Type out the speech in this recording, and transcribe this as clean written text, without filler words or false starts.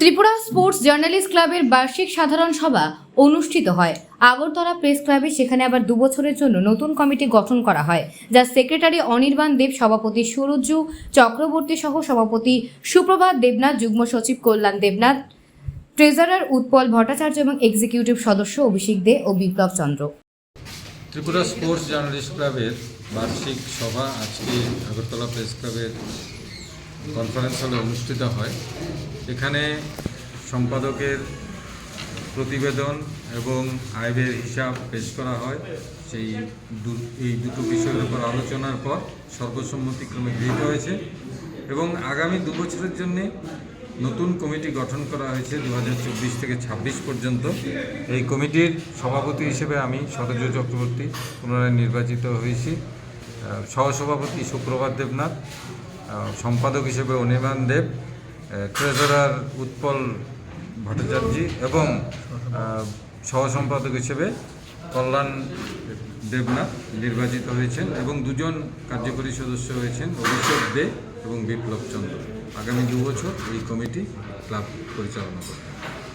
Tripura sports journalist ক্লাবের বার্ষিক সাধারণ সভা অনুষ্ঠিত হয় আগরতলা প্রেস ক্লাবে। সেখানে আবার 2 বছরের জন্য নতুন কমিটি গঠন করা হয়, যার সেক্রেটারি অনির্বাণ দেব, সভাপতি সুরজ্জু চক্রবর্তী সহ সভাপতি সুপ্রভাত দেবনাথ, যুগ্ম সচিব কল্যাণ দেবনাথ, ট্রেজারার উৎপল ভট্টাচার্য এবং এক্সিকিউটিভ সদস্য অভিষেক দে ও বিপ্লব চন্দ্র। ত্রিপুরা স্পোর্টস জার্নালিস্ট ক্লাবের বার্ষিক সভা আজকে আগরতলা প্রেস ক্লাবের কনফারেন্স হলে অনুষ্ঠিত হয়। এখানে সম্পাদকের প্রতিবেদন এবং আয়ের হিসাব পেশ করা হয়। এই দুটো বিষয়ের উপর আলোচনার পর সর্বসম্মতিক্রমে গৃহীত হয়েছে এবং আগামী 2 বছরের জন্য নতুন কমিটি গঠন করা হয়েছে 2024 থেকে 26 পর্যন্ত। এই কমিটির সভাপতি হিসেবে আমি সুরজ্জু চক্রবর্তী পুনরায় নির্বাচিত হয়েছি, সহসভাপতি সুপ্রভাত দেবনাথ, সম্পাদক হিসেবে অনির্বাণ দেব, ট্রেজারার উৎপল ভট্টাচার্য এবং সহসম্পাদক হিসেবে কল্যাণ দেবনাথ নির্বাচিত হয়েছেন এবং 2 জন কার্যকরী সদস্য হয়েছেন অভিষেক দে এবং বিপ্লব চন্দ্র। আগামী 2 বছর এই কমিটি ক্লাব পরিচালনা করবে।